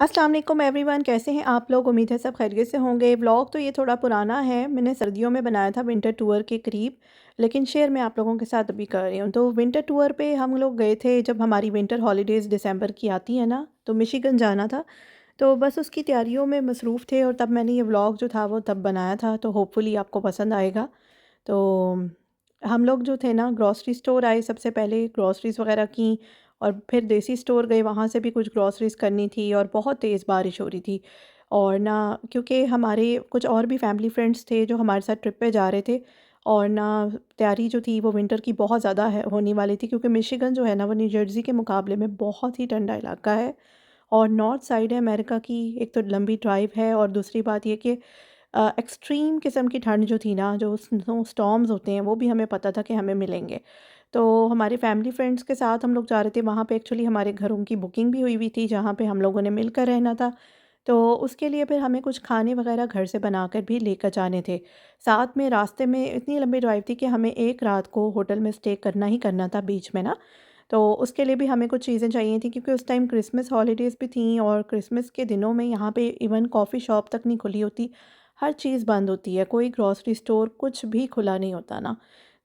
अस्सलाम वालेकुम एवरीवन, कैसे हैं आप लोग? उम्मीद है सब खैरियत से होंगे। व्लॉग तो ये थोड़ा पुराना है, मैंने सर्दियों में बनाया था विंटर टूर के करीब, लेकिन शेयर मैं आप लोगों के साथ अभी कर रही हूँ। तो विंटर टूर पे हम लोग गए थे जब हमारी विंटर हॉलीडेज़ दिसंबर की आती है ना, तो मिशिगन जाना था। तो बस उसकी तैयारियों में मसरूफ़ थे और तब मैंने ये व्लॉग जो था वो तब बनाया था, तो होपफुली आपको पसंद आएगा। तो हम लोग जो थे ना ग्रॉसरी स्टोर आए, सबसे पहले ग्रॉसरीज़ वग़ैरह की और फिर देसी स्टोर गए, वहाँ से भी कुछ ग्रॉसरीज़ करनी थी और बहुत तेज़ बारिश हो रही थी। और ना क्योंकि हमारे कुछ और भी फैमिली फ्रेंड्स थे जो हमारे साथ ट्रिप पे जा रहे थे, और ना तैयारी जो थी वो विंटर की बहुत ज़्यादा है होने वाली थी, क्योंकि मिशिगन जो है ना वो न्यू जर्सी के मुकाबले में बहुत ही ठंडा इलाका है और नॉर्थ साइड है अमेरिका की। एक तो लंबी ड्राइव है और दूसरी बात ये कि एक्सट्रीम किस्म की ठंड जो थी ना, जो स्नो स्टॉर्म्स होते हैं, वो भी हमें पता था कि हमें मिलेंगे। तो हमारे फैमिली फ्रेंड्स के साथ हम लोग जा रहे थे, वहाँ पे एक्चुअली हमारे घरों की बुकिंग भी हुई हुई थी, जहाँ पे हम लोगों ने मिलकर रहना था। तो उसके लिए फिर हमें कुछ खाने वगैरह घर से बनाकर भी लेकर जाने थे। साथ में रास्ते में इतनी लंबी ड्राइव थी कि हमें एक रात को होटल में स्टे करना ही करना था बीच में ना। तो उसके लिए भी हमें कुछ चीज़ें चाहिए थी, क्योंकि उस टाइम क्रिसमस हॉलीडेज़ भी थी और क्रिसमस के दिनों में यहाँ पे इवन कॉफ़ी शॉप तक नहीं खुली होती, हर चीज़ बंद होती है, कोई ग्रॉसरी स्टोर कुछ भी खुला नहीं होता ना।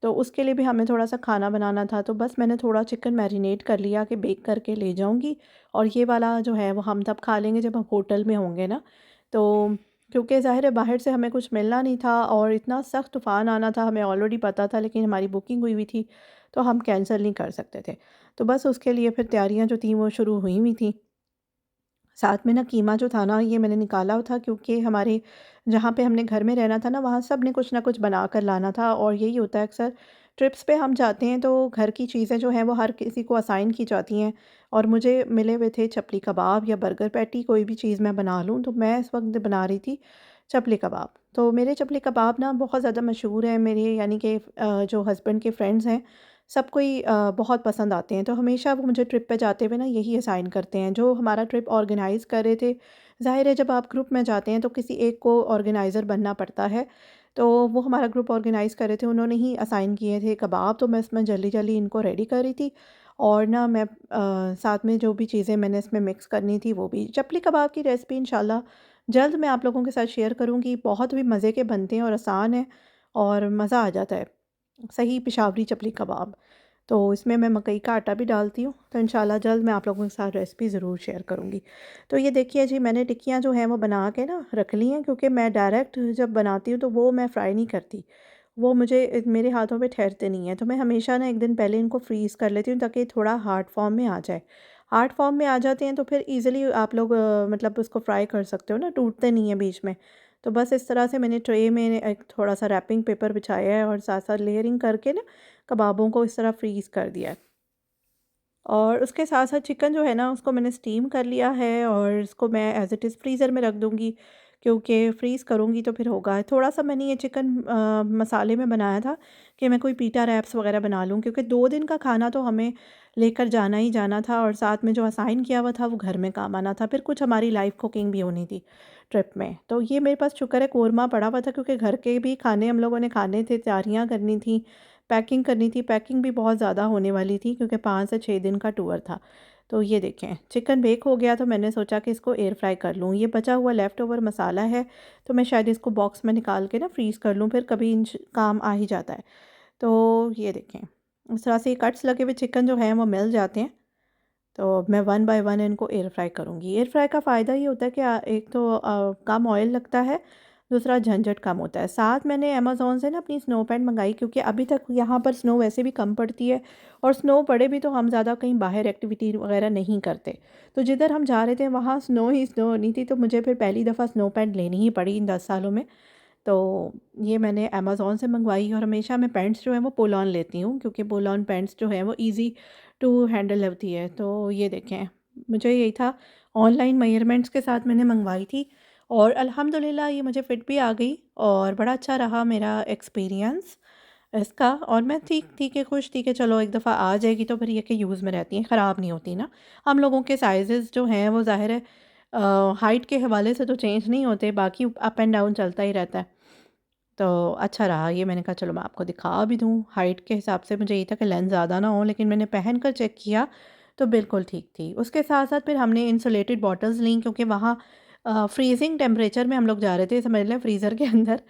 तो उसके लिए भी हमें थोड़ा-सा खाना बनाना था, तो बस मैंने थोड़ा चिकन मैरिनेट कर लिया कि बेक करके ले जाऊँगी, और ये वाला जो है वो हम तब खा लेंगे जब हम होटल में होंगे ना। तो क्योंकि ज़ाहिर है बाहर से हमें कुछ मिलना नहीं था और इतना सख्त तूफ़ान आना था, हमें ऑलरेडी पता था, लेकिन हमारी बुकिंग हुई हुई थी, तो हम कैंसल नहीं कर सकते थे। तो बस उसके लिए फिर तैयारियाँ जो थी वो शुरू हुई हुई थी। साथ में ना कीमा जो था ना ये मैंने निकाला था, क्योंकि हमारे जहाँ पे हमने घर में रहना था ना, वहाँ सब ने कुछ ना कुछ बना कर लाना था, और यही होता है अक्सर ट्रिप्स पे हम जाते हैं तो घर की चीज़ें जो हैं वो हर किसी को असाइन की जाती हैं। और मुझे मिले हुए थे चपली कबाब या बर्गर पैटी, कोई भी चीज़ मैं बना लूँ, तो मैं इस वक्त बना रही थी चपली कबाब। तो मेरे चपली कबाब ना बहुत ज़्यादा मशहूर है, मेरे यानी कि जो हस्बैंड के फ्रेंड्स हैं सबको ही बहुत पसंद आते हैं, तो हमेशा वो मुझे ट्रिप पे जाते हुए ना यही असाइन करते हैं। जो हमारा ट्रिप ऑर्गेनाइज़ कर रहे थे, ज़ाहिर है जब आप ग्रुप में जाते हैं तो किसी एक को ऑर्गेनाइज़र बनना पड़ता है, तो वो हमारा ग्रुप ऑर्गेनाइज़ कर रहे थे, उन्होंने ही असाइन किए थे कबाब, तो मैं इसमें जल्दी-जल्दी इनको रेडी कर रही थी। और ना मैं साथ में जो भी चीज़ें मैंने इसमें मिक्स करनी थी वो भी। चपली कबाब की रेसिपी इंशाल्लाह जल्द मैं आप लोगों के साथ शेयर करूँगी, बहुत भी मज़े के बनते हैं और आसान है और मज़ा आ जाता है। सही पेशावरी चपली कबाब। तो इसमें मैं मकई का आटा भी डालती हूँ, तो इंशाल्लाह जल्द मैं आप लोगों के साथ रेसिपी ज़रूर शेयर करूँगी। तो ये देखिए जी, मैंने टिक्कियाँ जो हैं वो बना के ना रख ली हैं, क्योंकि मैं डायरेक्ट जब बनाती हूँ तो वो मैं फ्राई नहीं करती। वो मुझे मेरे हाथों पे ठहरते नहीं हैं, तो मैं हमेशा ना 1 दिन पहले इनको फ्रीज़ कर लेती हूँ, ताकि थोड़ा हार्ड फॉर्म में आ जाए। हार्ड फॉर्म में आ जाते हैं तो फिर ईज़िली आप लोग मतलब उसको फ्राई कर सकते हो ना, टूटते नहीं हैं बीच में। तो बस इस तरह से मैंने ट्रे में एक थोड़ा-सा रैपिंग पेपर बिछाया है और साथ-साथ लेयरिंग करके ना कबाबों को इस तरह फ्रीज़ कर दिया है। और उसके साथ-साथ चिकन जो है ना उसको मैंने स्टीम कर लिया है और इसको मैं एज़ इट इज़ फ्रीज़र में रख दूँगी, क्योंकि फ्रीज़ करूँगी तो फिर होगा। थोड़ा-सा मैंने ये चिकन मसाले में बनाया था कि मैं कोई पीटा रैप्स वग़ैरह बना लूँ, क्योंकि 2 दिन का खाना तो हमें लेकर जाना ही जाना था, और साथ में जो असाइन किया हुआ था वो घर में काम आना था। फिर कुछ हमारी लाइव कुकिंग भी होनी थी ट्रिप में। तो ये मेरे पास शुक्र है कोरमा पड़ा हुआ था, क्योंकि घर के भी खाने हम लोगों ने खाने थे, तैयारियाँ करनी थी, पैकिंग करनी थी। पैकिंग भी बहुत ज़्यादा होने वाली थी, क्योंकि 5 से 6 दिन का टूर था। तो ये देखें चिकन बेक हो गया, तो मैंने सोचा कि इसको एयर फ्राई कर लूँ। ये बचा हुआ लेफ़्ट ओवर मसाला है, तो मैं शायद इसको बॉक्स में निकाल के ना फ्रीज़ कर लूँ, फिर कभी काम आ ही जाता है। तो ये देखें इस तरह से कट्स लगे हुए चिकन जो हैं वो मिल जाते हैं। तो मैं वन बाय वन इनको एयर फ्राई करूँगी। एयर फ्राई का फ़ायदा ये होता है कि एक तो कम ऑयल लगता है, दूसरा झंझट कम होता है। साथ मैंने अमेज़न से ना अपनी स्नो पैंट मँगाई, क्योंकि अभी तक यहाँ पर स्नो वैसे भी कम पड़ती है, और स्नो पड़े भी तो हम ज़्यादा कहीं बाहर एक्टिविटी वग़ैरह नहीं करते। तो जिधर हम जा रहे थे वहाँ स्नो ही स्नो होनी थी, तो मुझे फिर पहली दफ़ा स्नो पैंट लेनी ही पड़ी इन 10 सालों में। तो ये मैंने अमेज़न से मंगवाई, और हमेशा मैं पैंट्स जो हैं वो पुल ऑन लेती हूँ, क्योंकि पुल ऑन पैंट्स जो हैं वो ईज़ी टू हैंडल होती है। तो ये देखें मुझे यही था, ऑनलाइन मेजरमेंट्स के साथ मैंने मंगवाई थी, और अल्हम्दुलिल्लाह ये मुझे फ़िट भी आ गई, और बड़ा अच्छा रहा मेरा एक्सपीरियंस इसका। और मैं ठीक ठीक है खुश थी कि चलो एक दफ़ा आ जाएगी तो फिर ये कि यूज़ में रहती हैं, ख़राब नहीं होती ना। हम लोगों के साइज़ेज़ जो हैं वो ज़ाहिर है हाइट के हवाले से तो चेंज नहीं होते, बाकी अप एंड डाउन चलता ही रहता है। तो अच्छा रहा ये, मैंने कहा चलो मैं आपको दिखा भी दूँ। हाइट के हिसाब से मुझे ये था कि लेंथ ज़्यादा ना हो, लेकिन मैंने पहन कर चेक किया तो बिल्कुल ठीक थी। उसके साथ-साथ फिर हमने इंसुलेटेड बॉटल्स लीं क्योंकि वहाँ फ्रीज़िंग टेम्परेचर में हम लोग जा रहे थे, समझ लें फ्रीज़र के अंदर।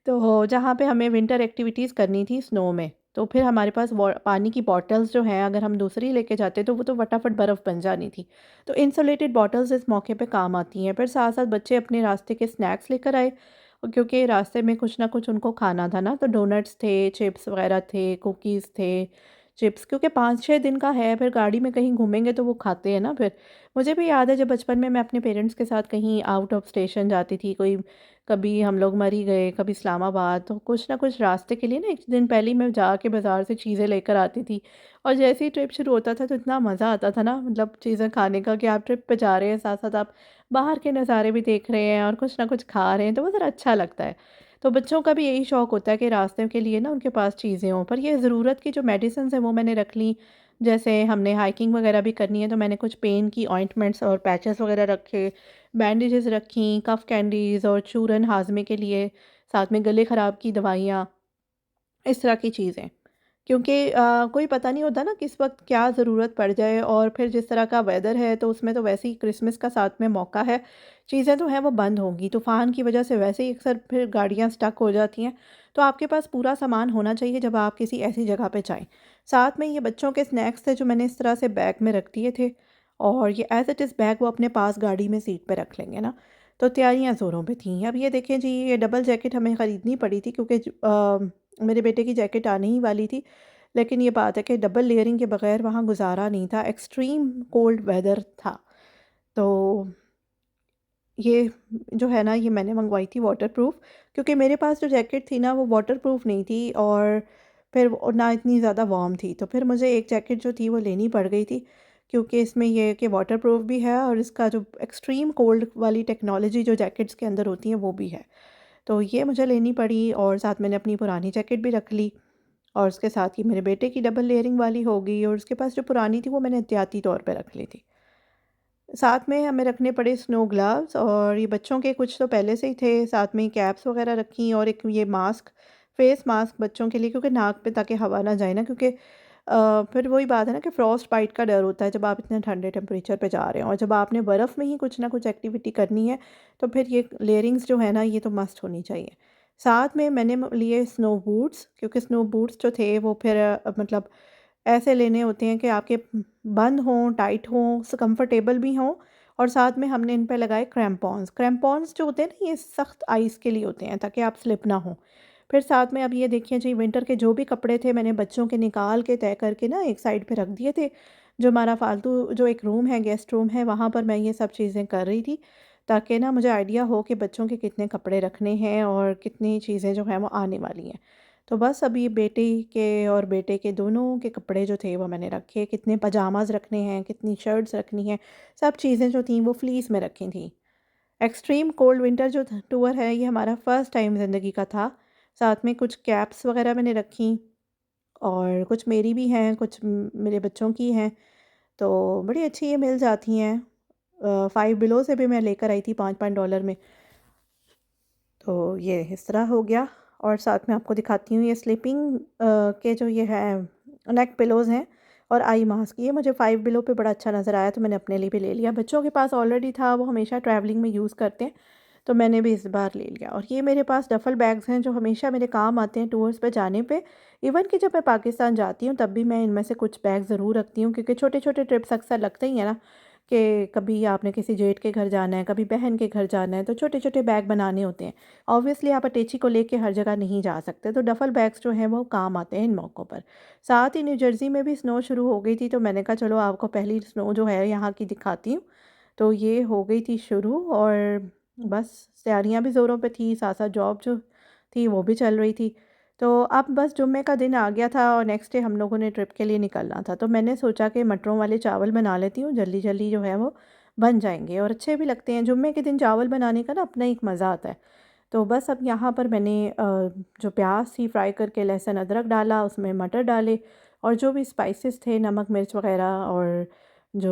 तो जहाँ पे हमें विंटर एक्टिविटीज़ करनी थी स्नो में, तो फिर हमारे पास वा पानी की बॉटल्स जो हैं अगर हम दूसरी लेके जाते तो वो तो फटाफट बर्फ़ बन जानी थी। तो इंसुलेटेड बॉटल्स इस मौके पे काम आती हैं। फिर साथ-साथ बच्चे अपने रास्ते के स्नैक्स लेकर आए क्योंकि रास्ते में कुछ ना कुछ उनको खाना था ना, तो डोनट्स थे, चिप्स वग़ैरह थे, कुकीज़ थे, चिप्स क्योंकि 5-6 दिन का है, फिर गाड़ी में कहीं घूमेंगे तो वो खाते हैं ना फिर। मुझे भी याद है जब बचपन में मैं अपने पेरेंट्स के साथ कहीं आउट ऑफ स्टेशन जाती थी, कोई कभी हम लोग मरी गए, कभी इस्लामाबाद, तो कुछ ना कुछ रास्ते के लिए ना 1 दिन पहले ही मैं जाके बाज़ार से चीज़ें लेकर आती थी। और जैसे ही ट्रिप शुरू होता था तो इतना मज़ा आता था ना मतलब चीज़ें खाने का कि आप ट्रिप पे जा रहे हैं, साथ-साथ आप बाहर के नज़ारे भी देख रहे हैं और कुछ ना कुछ खा रहे हैं, तो वो ज़रा अच्छा लगता है। तो बच्चों का भी यही शौक होता है कि रास्ते के लिए ना उनके पास चीज़ें हों, पर ये ज़रूरत की जो मेडिसिन्स हैं वो मैंने रख ली। जैसे हमने हाइकिंग वगैरह भी करनी है तो मैंने कुछ पेन की ऑइंटमेंट्स और पैचेस वगैरह रखे, बैंडेजेस रखीं, कफ कैंडीज़ और चूरन हाज़मे के लिए, साथ में गले ख़राब की दवाइयाँ, इस तरह की चीज़ें। क्योंकि कोई पता नहीं होता ना किस वक़्त क्या ज़रूरत पड़ जाए और फिर जिस तरह का वेदर है तो उसमें तो वैसे ही क्रिसमस का साथ में मौका है, चीज़ें तो हैं वो बंद होंगी, तूफ़ान की वजह से वैसे ही अक्सर फिर गाड़ियाँ स्टक हो जाती हैं, तो आपके पास पूरा सामान होना चाहिए जब आप किसी ऐसी जगह पे जाएँ। साथ में ये बच्चों के स्नैक्स थे जो मैंने इस तरह से बैग में रख दिए थे और ये एज़ इट इज़ बैग वो अपने पास गाड़ी में सीट पे रख लेंगे ना, तो तैयारियाँ ज़ोरों पे थीं। अब ये देखें जी ये डबल जैकेट हमें ख़रीदनी पड़ी थी क्योंकि मेरे बेटे की जैकेट आने ही वाली थी। लेकिन ये बात है कि डबल लेयरिंग के बगैर वहाँ गुज़ारा नहीं था, एक्सट्रीम कोल्ड वेदर था। तो ये जो है ना, ये मैंने मँगवाई थी वाटरप्रूफ़ क्योंकि मेरे पास जो जैकेट थी ना, वो वाटरप्रूफ़ नहीं थी और फिर वो ना इतनी ज़्यादा वार्म थी। तो फिर मुझे एक जैकेट जो थी वो लेनी पड़ गई थी क्योंकि इसमें ये है कि वाटरप्रूफ़ भी है और इसका जो एक्सट्रीम कोल्ड वाली टेक्नोलॉजी जो जैकेट्स के अंदर होती है, वो भी है। तो ये मुझे लेनी पड़ी और साथ मैंने अपनी पुरानी जैकेट भी रख ली। और उसके साथ ही मेरे बेटे की डबल लेयरिंग वाली हो गई और उसके पास जो पुरानी थी वो मैंने एहतियाती तौर पे रख ली थी। साथ में हमें रखने पड़े स्नो ग्लव्स और ये बच्चों के कुछ तो पहले से ही थे, साथ में ही कैप्स वगैरह रखी और एक ये मास्क, फेस मास्क बच्चों के लिए क्योंकि नाक पे ताकि हवा ना जाए ना क्योंकि फिर वही बात है ना कि फ्रॉस्ट बाइट का डर होता है जब आप इतने ठंडे टेम्परेचर पे जा रहे हो और जब आपने बर्फ़ में ही कुछ ना कुछ एक्टिविटी करनी है, तो फिर ये लेयरिंग्स जो है ना ये तो मस्ट होनी चाहिए। साथ में मैंने लिए स्नो बूट्स क्योंकि स्नो बूट्स जो थे वो फिर मतलब ऐसे लेने होते हैं कि आपके बंद हों, टाइट हों, कंफर्टेबल भी हों और साथ में हमने इन पे लगाए क्रैम्पॉन्स। क्रैम्पॉन्स जो होते हैं ना ये सख्त आइस के लिए होते हैं ताकि आप स्लिप ना हों। फिर साथ में अब ये देखिए जी विंटर के जो भी कपड़े थे मैंने बच्चों के निकाल के तय करके ना एक साइड पे रख दिए थे। जो हमारा फालतू जो एक रूम है, गेस्ट रूम है, वहाँ पर मैं ये सब चीज़ें कर रही थी ताकि ना मुझे आइडिया हो कि बच्चों के कितने कपड़े रखने हैं और कितनी चीज़ें जो हैं वो आने वाली हैं। तो बस अभी बेटी के और बेटे के दोनों के कपड़े जो थे वो मैंने रखे, कितने पजामाज़ रखने हैं, कितनी शर्ट्स रखनी हैं, सब चीज़ें जो थीं वो फ्लीस में रखी थीं। एक्सट्रीम कोल्ड विंटर जो टूर है ये हमारा फर्स्ट टाइम ज़िंदगी का था। साथ में कुछ कैप्स वगैरह मैंने रखी और कुछ मेरी भी हैं, कुछ मेरे बच्चों की हैं, तो बड़ी अच्छी ये मिल जाती हैं। 5 बिलो से भी मैं लेकर आई थी $5-5 में। तो ये इस तरह हो गया और साथ में आपको दिखाती हूँ ये स्लीपिंग के जो ये है नेक पिलोज़ हैं और आई मास्क, ये मुझे 5 बिलो पे बड़ा अच्छा नज़र आया तो मैंने अपने लिए भी ले लिया। बच्चों के पास ऑलरेडी था, वो हमेशा ट्रैवलिंग में यूज़ करते हैं, तो मैंने भी इस बार ले लिया। और ये मेरे पास डफ़ल बैग्स हैं जो हमेशा मेरे काम आते हैं टूर्स पे जाने पे। इवन कि जब मैं पाकिस्तान जाती हूँ तब भी मैं इनमें से कुछ बैग ज़रूर रखती हूँ क्योंकि छोटे-छोटे ट्रिप्स अक्सर लगते ही हैं ना कि कभी आपने किसी जेठ के घर जाना है, कभी बहन के घर जाना है, तो छोटे-छोटे बैग बनाने होते हैं। ऑब्वियसली आप अटैची को लेके हर जगह नहीं जा सकते, तो डफ़ल बैग्स जो हैं वो काम आते हैं इन मौक़ों पर। साथ ही न्यू जर्सी में भी स्नो शुरू हो गई थी, तो मैंने कहा चलो आपको पहली स्नो जो है यहाँ की दिखाती हूँ। तो ये हो गई थी शुरू और बस तैयारियाँ भी ज़ोरों पे थी, साथ-साथ जॉब जो थी वो भी चल रही थी। तो अब बस जुम्मे का दिन आ गया था और नेक्स्ट डे हम लोगों ने ट्रिप के लिए निकलना था, तो मैंने सोचा कि मटरों वाले चावल बना लेती हूँ, जल्दी-जल्दी जो है वो बन जाएँगे और अच्छे भी लगते हैं। जुम्मे के दिन चावल बनाने का ना अपना एक मज़ा आता है। तो बस अब यहाँ पर मैंने जो प्याज़ थी फ्राई करके लहसुन अदरक डाला, उसमें मटर डाले और जो भी स्पाइसेस थे नमक मिर्च वग़ैरह और जो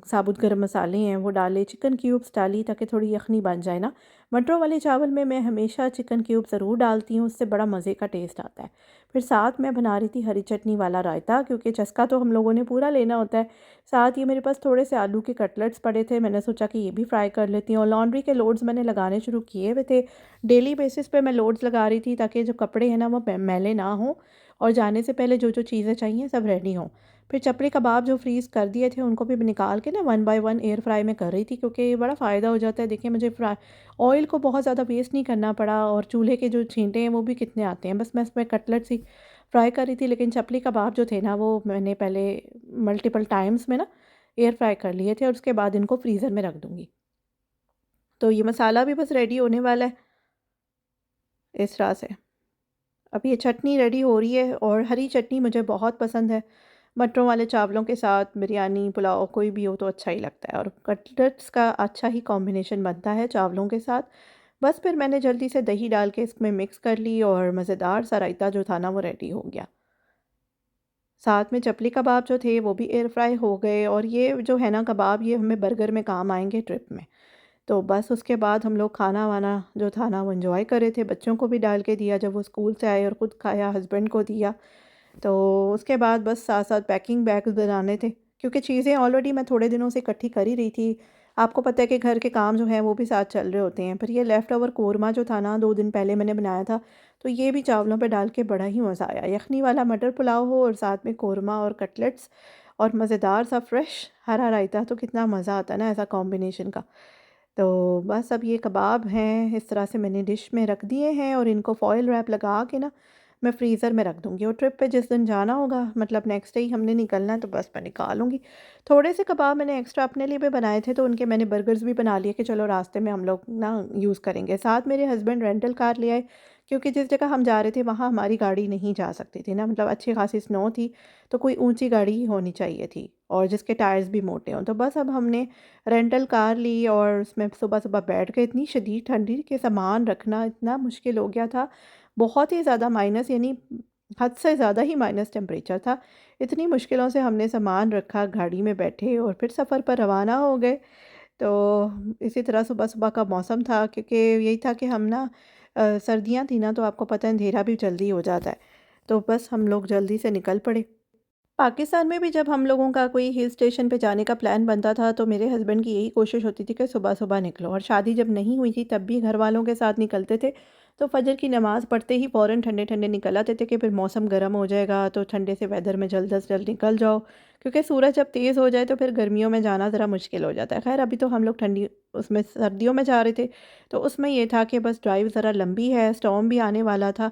साबुत गरम मसाले हैं वो डाले, चिकन क्यूब्स डाली ताकि थोड़ी यखनी बन जाए ना। मटरों वाले चावल में मैं हमेशा चिकन क्यूब ज़रूर डालती हूँ, उससे बड़ा मज़े का टेस्ट आता है। फिर साथ में बना रही थी हरी चटनी वाला रायता, क्योंकि चस्का तो हम लोगों ने पूरा लेना होता है। साथ ही मेरे पास थोड़े से आलू के कटलेट्स पड़े थे, मैंने सोचा कि ये भी फ्राई कर लेती हूँ। और लॉन्ड्री के लोड्स मैंने लगाने शुरू किए हुए थे। डेली बेसिस पे मैं लोड्स लगा रही थी ताकि जो कपड़े हैं ना वो मैले ना हों, और जाने से पहले जो जो चीज़ें चाहिए सब रेडी हों। फिर चपली कबाब जो फ्रीज़ कर दिए थे उनको भी निकाल के ना 1 बाय 1 एयर फ्राई में कर रही थी, क्योंकि बड़ा फ़ायदा हो जाता है। देखिए मुझे ऑयल को बहुत ज़्यादा वेस्ट नहीं करना पड़ा, और चूल्हे के जो छींटे हैं वो भी कितने आते हैं। बस मैं इसमें कटलेट्स ही फ्राई कर रही थी, लेकिन चपली कबाब जो थे ना वो मैंने पहले मल्टीपल टाइम्स में ना एयर फ्राई कर लिए थे, और उसके बाद इनको फ्रीज़र में रख दूँगी। तो ये मसाला भी बस रेडी होने वाला है इस तरह से। अब ये चटनी रेडी हो रही है, और हरी चटनी मुझे बहुत पसंद है। मटरों वाले चावलों के साथ बिरयानी, पुलाव कोई भी हो तो अच्छा ही लगता है, और कटलेट्स का अच्छा ही कॉम्बिनेशन बनता है चावलों के साथ। बस फिर मैंने जल्दी से दही डाल के इसमें मिक्स कर ली, और मज़ेदार सा रायता जो था ना वो रेडी हो गया। साथ में चपली कबाब जो थे वो भी एयर फ्राई हो गए, और ये जो है ना कबाब, ये हमें बर्गर में काम आएँगे ट्रिप में। तो बस उसके बाद हम लोग खाना-वाना जो था ना वो एन्जॉय कर रहे थे, बच्चों को भी डाल के दिया जब वो स्कूल से आए, और ख़ुद खाया, हस्बैंड को दिया। तो उसके बाद बस साथ-साथ पैकिंग बैग्स बनाने थे, क्योंकि चीज़ें ऑलरेडी मैं थोड़े दिनों से इकट्ठी कर ही रही थी। आपको पता है कि घर के काम जो हैं वो भी साथ चल रहे होते हैं। फिर ये लेफ्ट ओवर कोरमा जो था ना 2 दिन पहले मैंने बनाया था, तो ये भी चावलों पे डाल के बड़ा ही मज़ा आया। यखनी वाला मटर पुलाव हो और साथ में कोरमा और कटलेट्स और मज़ेदार सा फ्रेश हरा रायता, तो कितना मज़ा आता है ना ऐसा कॉम्बिनेशन का। तो बस अब ये कबाब हैं, इस तरह से मैंने डिश में रख दिए हैं, और इनको फ़ॉइल रैप लगा के ना मैं फ्रीज़र में रख दूँगी, और ट्रिप पे जिस दिन जाना होगा, मतलब नेक्स्ट डे ही हमने निकलना है, तो बस मैं निकालूँगी। थोड़े से कबाब मैंने एक्स्ट्रा अपने लिए भी बनाए थे, तो उनके मैंने बर्गर्स भी बना लिए कि चलो रास्ते में हम लोग ना यूज़ करेंगे। साथ मेरे हस्बैंड रेंटल कार ले आए, क्योंकि जिस जगह हम जा रहे थे वहाँ हमारी गाड़ी नहीं जा सकती थी ना, मतलब अच्छी खासी स्नो थी, तो कोई ऊँची गाड़ी ही होनी चाहिए थी, और जिसके टायर्स भी मोटे हों। तो बस अब हमने रेंटल कार ली, और उसमें सुबह-सुबह बैठ के, इतनी शदीद ठंडी के सामान रखना इतना मुश्किल हो गया था। बहुत ही ज़्यादा माइनस, यानी हद से ज़्यादा ही माइनस टेम्परेचर था। इतनी मुश्किलों से हमने सामान रखा, गाड़ी में बैठे, और फिर सफ़र पर रवाना हो गए। तो इसी तरह सुबह-सुबह का मौसम था, क्योंकि यही था कि हम ना सर्दियाँ थी ना, तो आपको पता है अंधेरा भी जल्दी हो जाता है। तो बस हम लोग जल्दी से निकल पड़े। पाकिस्तान में भी जब हम लोगों का कोई हिल स्टेशन पे जाने का प्लान बनता था, तो मेरे हस्बैंड की यही कोशिश होती थी कि सुबह-सुबह निकलो, और शादी जब नहीं हुई थी तब भी घर वालों के साथ निकलते थे। तो फ़जर की नमाज़ पढ़ते ही फ़ौरन ठंडे-ठंडे निकल आते थे कि फिर मौसम गर्म हो जाएगा, तो ठंडे से वेदर में जल्द अज़ जल्द निकल जाओ। क्योंकि सूरज जब तेज़ हो जाए तो फिर गर्मियों में जाना ज़रा मुश्किल हो जाता है। ख़ैर अभी तो हम लोग ठंडी उसमें सर्दियों में जा रहे थे, तो उसमें ये था कि बस ड्राइव ज़रा लंबी है, स्टॉर्म भी आने वाला था,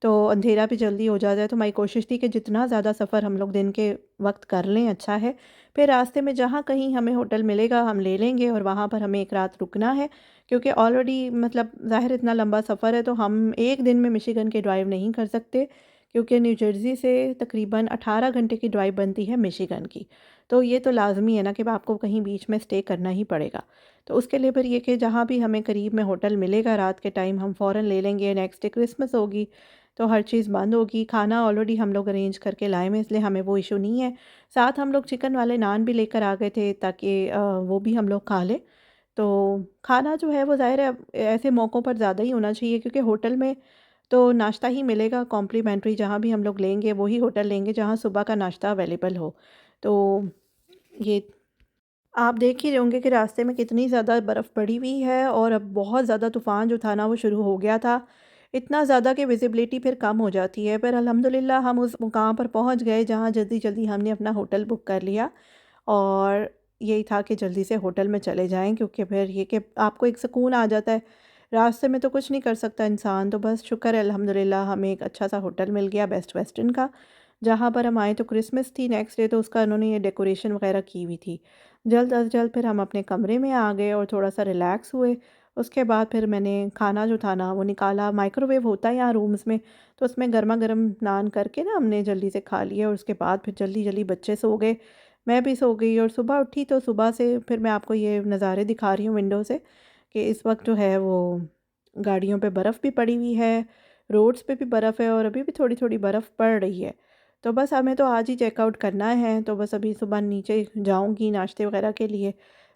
तो अंधेरा भी जल्दी हो जाता है। तो हमारी कोशिश थी कि जितना ज़्यादा सफ़र हम लोग दिन के वक्त कर लें अच्छा है। फिर रास्ते में जहाँ कहीं हमें होटल मिलेगा हम ले लेंगे, और वहाँ पर हमें एक रात रुकना है, क्योंकि ऑलरेडी मतलब ज़ाहिर इतना लंबा सफ़र है, तो हम एक दिन में मिशिगन की ड्राइव नहीं कर सकते, क्योंकि न्यू जर्सी से तकरीबन 18 घंटे की ड्राइव बनती है मिशिगन की। तो ये तो लाजमी है ना कि आपको कहीं बीच में स्टे करना ही पड़ेगा। तो उसके लिए फिर ये कि जहाँ भी हमें करीब में होटल मिलेगा रात के टाइम हम फ़ौरन ले लेंगे। नेक्स्ट डे क्रिसमस होगी, तो हर चीज़ बंद होगी। खाना ऑलरेडी हम लोग अरेंज करके लाए हुए हैं, इसलिए हमें वो इशू नहीं है। साथ हम लोग चिकन वाले नान भी लेकर आ गए थे, ताकि वो भी हम लोग खा लें। तो खाना जो है वो ज़ाहिर है अब ऐसे मौक़ों पर ज़्यादा ही होना चाहिए, क्योंकि होटल में तो नाश्ता ही मिलेगा कॉम्प्लीमेंट्री, जहाँ भी हम लोग लेंगे वही होटल लेंगे जहाँ सुबह का नाश्ता अवेलेबल हो। तो ये आप देख ही रहे होंगे कि रास्ते में कितनी ज़्यादा बर्फ़ पड़ी हुई है, और अब बहुत ज़्यादा तूफ़ान जो था ना वो शुरू हो गया था। इतना ज़्यादा कि विज़िबिलिटी फिर कम हो जाती है। पर अल्हम्दुलिल्लाह हम उस मुकाम पर पहुँच गए जहाँ जल्दी-जल्दी हमने अपना होटल बुक कर लिया, और यही था कि जल्दी से होटल में चले जाएँ, क्योंकि फिर ये कि आपको एक सुकून आ जाता है। रास्ते में तो कुछ नहीं कर सकता इंसान, तो बस शुक्र है अल्हम्दुलिल्लाह हमें एक अच्छा-सा होटल मिल गया बेस्ट वेस्टर्न का। जहाँ पर हम आए तो क्रिसमस थी नेक्स्ट डे, तो उसका उन्होंने ये डेकोरेशन वग़ैरह की हुई थी। जल्द अज़ जल्द फिर हम अपने कमरे में आ गए और थोड़ा-सा रिलैक्स हुए। उसके बाद फिर मैंने खाना जो था ना वो निकाला, माइक्रोवेव होता है यहाँ रूम्स में, तो उसमें गरमा-गरम नान करके ना हमने जल्दी से खा लिए, और उसके बाद फिर जल्दी-जल्दी बच्चे सो गए, मैं भी सो गई, और सुबह उठी तो सुबह से फिर मैं आपको ये नज़ारे दिखा रही हूँ विंडो से, कि इस वक़्त जो है वो गाड़ियों पे बर्फ़ भी पड़ी हुई है, रोड्स पे भी बर्फ़ है, और अभी भी थोड़ी-थोड़ी बर्फ़ पड़ रही है। तो बस हमें तो आज ही चेकआउट करना है, तो बस अभी सुबह नीचे जाऊँगी नाश्ते वग़ैरह के लिए।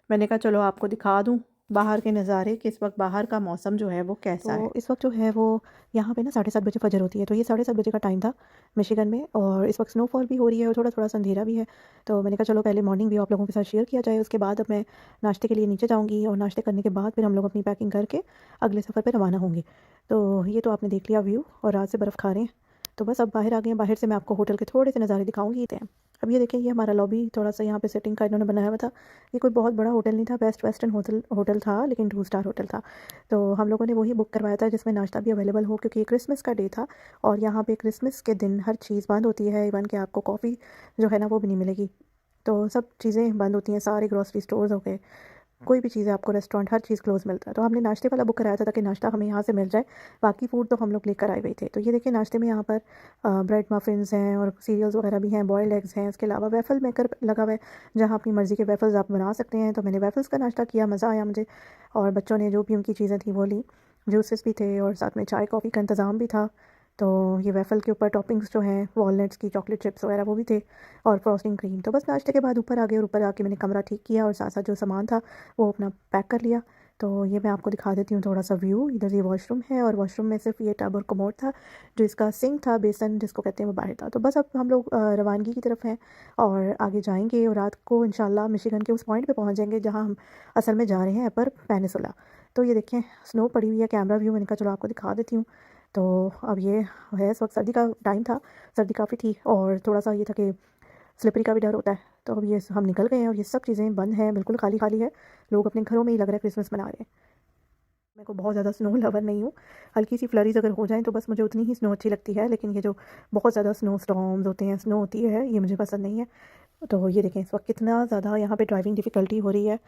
मैंने कहा चलो आपको दिखा दूँ बाहर के नज़ारे कि इस वक्त बाहर का मौसम जो है वो कैसा है। इस वक्त जो है वो यहाँ पे ना 7:30 बजे फजर होती है, तो ये 7:30 बजे का टाइम था मिशिगन में, और इस वक्त स्नोफॉल भी हो रही है और थोड़ा थोड़ा सा अंधेरा भी है। तो मैंने कहा चलो पहले मॉर्निंग व्यू आप लोगों के साथ शेयर किया जाए, उसके बाद अब मैं नाश्ते के लिए नीचे जाऊँगी और नाश्ते करने के बाद फिर हम लोग अपनी पैकिंग करके अगले सफ़र पर रवाना होंगे। तो ये तो आपने देख लिया व्यू, और रात से बर्फ़ खा रहे हैं। तो बस अब बाहर आ गए हैं, बाहर से मैं आपको होटल के थोड़े से नज़ारे दिखाऊंगी। अब ये देखिए, ये हमारा लॉबी थोड़ा सा यहाँ पे सेटिंग का इन्होंने बनाया हुआ था। ये कोई बहुत बड़ा होटल नहीं था, बेस्ट वेस्टर्न होटल होटल था, लेकिन 2 स्टार होटल था। तो हम लोगों ने वही बुक करवाया था जिसमें नाश्ता भी अवेलेबल हो, क्योंकि ये क्रिसमस का डे था और यहाँ पे क्रिसमस के दिन हर चीज़ बंद होती है, इवन कि आपको कॉफ़ी जो है ना वो भी नहीं मिलेगी। तो सब चीज़ें बंद होती हैं, सारे ग्रॉसरी स्टोर्स हो गए, कोई भी चीज़ है आपको, रेस्टोरेंट, हर चीज़ क्लोज़ मिलता है। तो हमने नाश्ते वाला बुक कराया था ताकि नाश्ता हमें यहाँ से मिल जाए, बाकी फ़ूड तो हम लोग लेकर आए हुए थे। तो ये देखिए नाश्ते में यहाँ पर ब्रेड मफ़िन्स हैं और सीरियल्स वगैरह भी हैं, बॉइल्ड एग्स हैं, इसके अलावा वेफ़ल मेकर लगा हुआ है जहाँ अपनी मर्ज़ी के वेफ़ल्स आप बना सकते हैं। तो मैंने वेफ़ल्स का नाश्ता किया, मज़ा आया मुझे, और बच्चों ने जो भी उनकी चीज़ें थी वो ली, जूसेस भी थे और साथ में चाय कॉफ़ी का इंतज़ाम भी था। तो ये वेफ़ल के ऊपर टॉपिंग्स जो हैं वॉलनट्स की, चॉकलेट चिप्स वगैरह वो भी थे, और फ्रॉस्टिंग क्रीम। तो बस नाश्ते के बाद ऊपर आ गए, और ऊपर आके मैंने कमरा ठीक किया और साथ साथ जो सामान था वो अपना पैक कर लिया। तो ये मैं आपको दिखा देती हूँ थोड़ा सा व्यू। इधर ये वॉशरूम है, और वॉशरूम में सिर्फ ये टब और कमोड था, जो इसका सिंक था, बेसन जिसको कहते हैं, वो बाहर था। तो बस अब हम लोग रवानगी की तरफ हैं और आगे जाएंगे, और रात को इंशाल्लाह मिशिगन के उस पॉइंट पे पहुंच जाएंगे जहां हम असल में जा रहे हैं, अपर पेनिसुला। तो ये देखें स्नो पड़ी हुई है, कैमरा व्यू मैंने कहा चलो आपको दिखा देती हूँ। तो अब ये है, इस वक्त सर्दी का टाइम था, सर्दी काफ़ी थी, और थोड़ा सा ये था कि स्लिपरी का भी डर होता है। तो अब ये हम निकल गए हैं और ये सब चीज़ें बंद हैं, बिल्कुल खाली खाली है। लोग अपने घरों में ही लग रहा है क्रिसमस मना रहे हैं। मैं को बहुत ज़्यादा स्नो लवर नहीं हूँ, हल्की सी फ्लरीज अगर हो जाए तो बस मुझे उतनी ही स्नो अच्छी लगती है, लेकिन ये जो बहुत ज़्यादा स्नो स्टॉर्म्स होते हैं, स्नो होती है, ये मुझे पसंद नहीं है। तो ये देखें इस वक्त कितना ज़्यादा यहाँ पे ड्राइविंग डिफ़िकल्टी हो रही है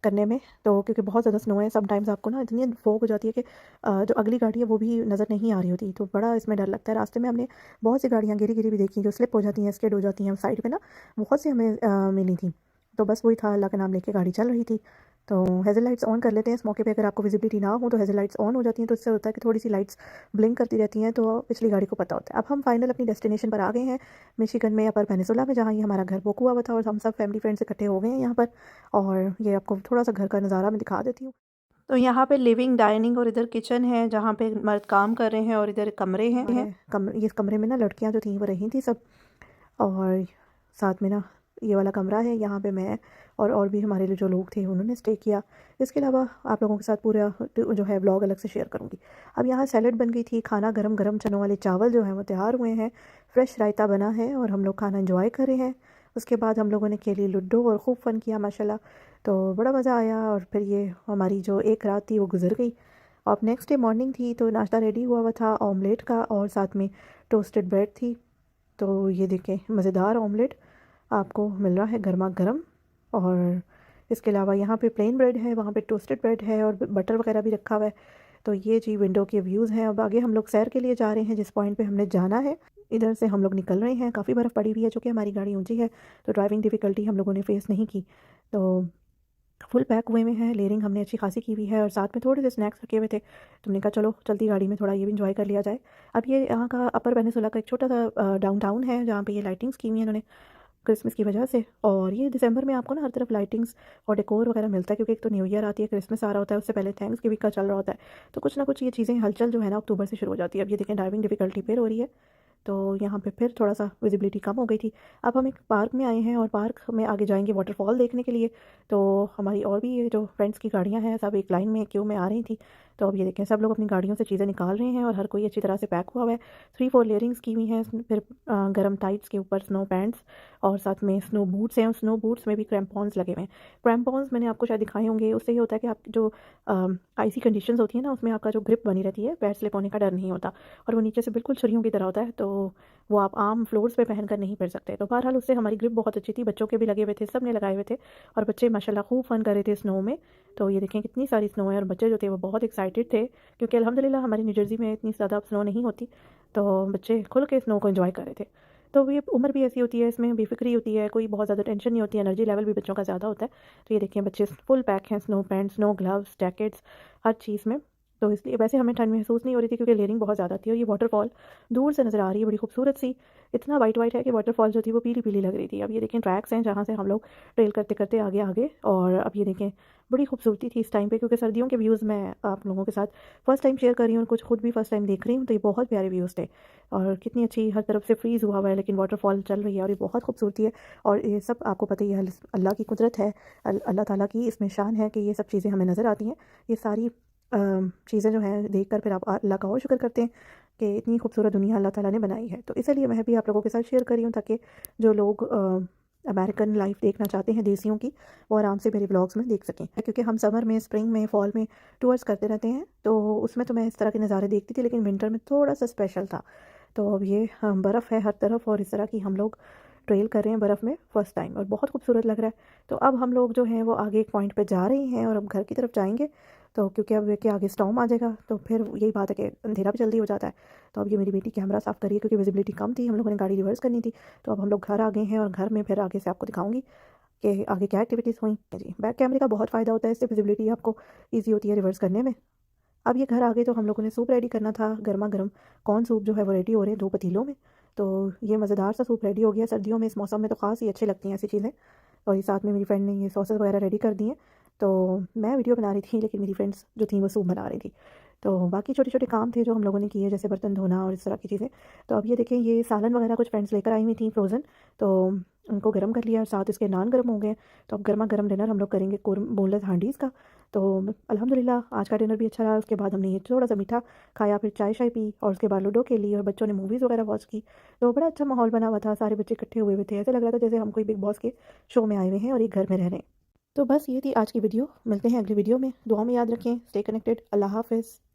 करने में, तो क्योंकि बहुत ज़्यादा स्नो है, समटाइम्स आपको ना इतनी फॉग हो जाती है कि जो अगली गाड़ी है वो भी नज़र नहीं आ रही होती, तो बड़ा इसमें डर लगता है। रास्ते में हमने बहुत सी गाड़ियाँ गिरी गिरी भी देखी जो स्लिप हो जाती हैं, स्किड हो जाती हैं साइड पे ना, बहुत सी हमें मिली थी। तो बस वही था, अल्लाह का नाम लेके गाड़ी चल रही थी। तो हेज़ल लाइट्स ऑन कर लेते हैं इस मौके पे, अगर आपको विजिबिलिटी ना हो तो हेज़ल लाइट्स ऑन हो जाती हैं, तो इससे होता है कि थोड़ी सी लाइट्स ब्लिंक करती रहती हैं, तो पिछली गाड़ी को पता होता है। अब हम फाइनल अपनी डेस्टिनेशन पर आ गए हैं, मिशिगन में, अपर पेनिसुला में, जहाँ ये हमारा घर बुक हुआ हुआ था, और हम सब फैमिली फ्रेंड्स इकट्ठे हो गए हैं यहाँ पर। और ये आपको थोड़ा सा घर का नज़ारा मैं दिखा देती हूँ। तो यहाँ पे लिविंग, डाइनिंग और इधर किचन है जहाँ पे मर्द काम कर रहे हैं, और इधर कमरे हैं। ये कमरे में ना लड़कियाँ जो थी वो रही थी सब, और साथ में ना ये वाला कमरा है, यहाँ पे मैं और भी हमारे लिए जो लोग थे उन्होंने स्टे किया। इसके अलावा आप लोगों के साथ पूरा जो है व्लॉग अलग से शेयर करूँगी। अब यहाँ सैलड बन गई थी, खाना गरम गरम, चनों वाले चावल जो हैं वो तैयार हुए हैं, फ्रेश रायता बना है, और हम लोग खाना एंजॉय कर रहे हैं। उसके बाद हम लोगों ने खेली लूडो और खूब फ़न किया माशाल्लाह। तो बड़ा मज़ा आया, और फिर ये हमारी जो एक रात थी वो गुजर गई। अब नेक्स्ट डे मॉर्निंग थी, तो नाश्ता रेडी हुआ हुआ था ऑमलेट का, और साथ में टोस्टेड ब्रेड थी। तो ये देखें मज़ेदार ऑमलेट आपको मिल रहा है गर्मा गर्म, और इसके अलावा यहाँ पे प्लेन ब्रेड है, वहाँ पे टोस्टेड ब्रेड है, और बटर वगैरह भी रखा हुआ है। तो ये जी विंडो के व्यूज़ हैं। अब आगे हम लोग सैर के लिए जा रहे हैं जिस पॉइंट पे हमने जाना है, इधर से हम लोग निकल रहे हैं। काफ़ी बर्फ़ पड़ी हुई है, चूँकि हमारी गाड़ी ऊंची है, तो ड्राइविंग डिफ़िकल्टी हम लोगों ने फ़ेस नहीं की। तो फुल पैक हुए में है, लेयरिंग हमने अच्छी खासी की हुई है, और साथ में थोड़े से स्नैक्स रखे हुए थे। तुमने कहा चलो चलती गाड़ी में थोड़ा ये भी इंजॉय कर लिया जाए। अब ये यहाँ का अपर पेनिसुला का एक छोटा सा डाउनटाउन है जहाँ पे ये लाइटिंग्स की हुई हैं इन्होंने क्रिसमस की वजह से। और ये दिसंबर में आपको ना हर तरफ लाइटिंग्स और डेकोर वगैरह मिलता है, क्योंकि एक तो न्यू ईयर आती है, क्रिसमस आ रहा होता है, उससे पहले थैंक्स गिविंग का चल रहा होता है। तो कुछ ना कुछ ये चीज़ें हलचल जो है ना अक्टूबर से शुरू हो जाती है। अब ये देखें ड्राइविंग डिफ़िकल्टी फिर हो रही है, तो यहाँ पे फिर थोड़ा सा विजिबिलिटी कम हो गई थी। अब हम एक पार्क में आए हैं, और पार्क में आगे जाएंगे वाटरफॉल देखने के लिए। तो हमारी और भी ये जो फ्रेंड्स की गाड़ियाँ हैं सब एक लाइन में क्यू में आ रही थी। तो अब ये देखें सब लोग अपनी गाड़ियों से चीज़ें निकाल रहे हैं, और हर कोई अच्छी तरह से पैक हुआ हुआ है। 3-4 लेयरिंग्स की हुई हैं, फिर गर्म टाइट्स के ऊपर स्नो पैंट्स, और साथ में स्नो बूट्स हैं, और स्नो बूट्स में भी क्रैम्पॉन्स लगे हुए हैं। क्रैम्पॉन्स मैंने आपको शायद दिखाए होंगे, उससे ये होता है कि आप जो आइसी कंडीशंस होती है ना, उसमें आपका जो ग्रिप बनी रहती है, पैर स्लिप होने का डर नहीं होता, और वो नीचे से बिल्कुल छुरियों की तरह होता है, तो वो आप आम फ्लोर्स पे पहन कर नहीं फिर सकते। तो बहरहाल उससे हमारी ग्रिप बहुत अच्छी थी, बच्चों के भी लगे हुए थे, सब ने लगाए हुए थे, और बच्चे माशाल्लाह खूब फन कर रहे थे स्नो में। तो ये देखें कितनी सारी स्नो है, और बच्चे जो थे वो बहुत एक्साइटेड थे, क्योंकि अल्हम्दुलिल्लाह हमारी न्यू जर्सी में इतनी ज़्यादा स्नो नहीं होती, तो बच्चे खुल के स्नो को एंजॉय कर रहे थे। तो ये उम्र भी ऐसी होती है, इसमें बेफिक्री होती है, कोई बहुत ज़्यादा टेंशन नहीं होती है, एनर्जी लेवल भी बच्चों का ज़्यादा होता है। तो ये देखिए बच्चे फुल पैक हैं, snow pants, snow gloves, jackets, हर चीज़ में। तो इसलिए वैसे हमें ठंड महसूस नहीं हो रही थी क्योंकि लेयरिंग बहुत ज़्यादा थी और ये वाटरफॉल दूर से नज़र आ रही है बड़ी खूबसूरत सी। इतना वाइट वाइट है कि वाटरफॉल जो थी वो पीली पीली लग रही थी। अब ये देखें ट्रैक्स हैं जहाँ से हम लोग ट्रेल करते करते आगे आगे, और अब ये देखें बड़ी खूबसूरती थी इस टाइम पे, क्योंकि सर्दियों के व्यूज़ मैं आप लोगों के साथ फर्स्ट टाइम शेयर कर रही हूँ और कुछ खुद भी फर्स्ट टाइम देख रही हूँ। तो ये बहुत प्यारे व्यूज़ थे और कितनी अच्छी, हर तरफ से फ्रीज़ हुआ हुआ है लेकिन वाटरफॉल चल रही है और ये बहुत खूबसूरती है। और ये सब आपको पता ही है, अल्लाह की कुदरत है, अल्लाह ताला की इसमें शान है कि ये सब चीज़ें हमें नज़र आती हैं। ये सारी चीज़ें जो हैं देख कर फिर आप अल्लाह का और शुक्र करते हैं कि इतनी खूबसूरत दुनिया अल्लाह ताला ने बनाई है। तो इसलिए मैं भी आप लोगों के साथ शेयर कर रही हूँ ताकि जो लोग अमेरिकन लाइफ देखना चाहते हैं देसियों की, वो आराम से मेरे ब्लॉग्स में देख सकें। क्योंकि हम समर में, स्प्रिंग में, फॉल में टूर्स करते रहते हैं तो उसमें तो मैं इस तरह के नज़ारे देखती थी, लेकिन विंटर में थोड़ा सा स्पेशल था। तो अब ये बर्फ़ है हर तरफ और इस तरह की हम लोग ट्रेल कर रहे हैं बर्फ़ में फ़र्स्ट टाइम और बहुत खूबसूरत लग रहा है। तो अब हम लोग जो हैं वो आगे एक पॉइंट पे जा रहे हैं और अब घर की तरफ जाएंगे। तो क्योंकि अब के आगे स्टॉर्म आ जाएगा तो फिर यही बात है कि अंधेरा भी जल्दी हो जाता है। तो अब ये मेरी बेटी कैमरा साफ़ करी है क्योंकि विजिबिलिटी कम थी, हम लोगों ने गाड़ी रिवर्स करनी थी। तो अब हम लोग घर आ गए हैं और घर में फिर आगे से आपको दिखाऊंगी कि आगे क्या एक्टिविटीज़ हुई जी। बैक कैमरे का बहुत फ़ायदा होता है, इससे विजिबिलिटी आपको ईजी होती है रिवर्स करने में। अब ये घर आ गए तो हम लोगों ने सूप रेडी करना था, गर्मा गर्म कॉर्न सूप जो है वो रेडी हो रहे हैं 2 पतीलों में। तो ये मज़ेदार सा सूप रेडी हो गया। सर्दियों में इस मौसम में तो ख़ास ही अच्छी लगती हैं ऐसी चीज़ें। और ये साथ में मेरी फ्रेंड ने ये सॉसेस वगैरह रेडी कर दिए। तो मैं वीडियो बना रही थी लेकिन मेरी फ्रेंड्स जो थी वो सूप बना रही थी। तो बाकी छोटे छोटे काम थे जो हम लोगों ने किए, जैसे बर्तन धोना और इस तरह की चीज़ें। तो अब ये देखें ये सालन वगैरह कुछ फ्रेंड्स लेकर आई हुई थी फ्रोज़न, तो उनको गर्म कर लिया और साथ इसके नान गर्म हो गए। तो अब गर्मा गर्म डिनर हम लोग करेंगे बोनलेस हांडीज़ का। तो अल्हम्दुलिल्लाह आज का डिनर भी अच्छा रहा। उसके बाद हमने ये थोड़ा सा मीठा खाया, फिर चाय शाय पी और उसके बाद लूडो खेली और बच्चों ने मूवीज़ वगैरह वॉच की। तो बड़ा अच्छा माहौल बना हुआ था, सारे बच्चे इकट्ठे हुए हुए थे, ऐसे लग रहा था जैसे हम कोई बिग बॉस के शो में आए हुए हैं और एक घर में रह रहे हैं। तो बस ये थी आज की वीडियो। मिलते हैं अगली वीडियो में। दुआ में याद रखें। Stay connected. अल्लाह हाफ़िज़।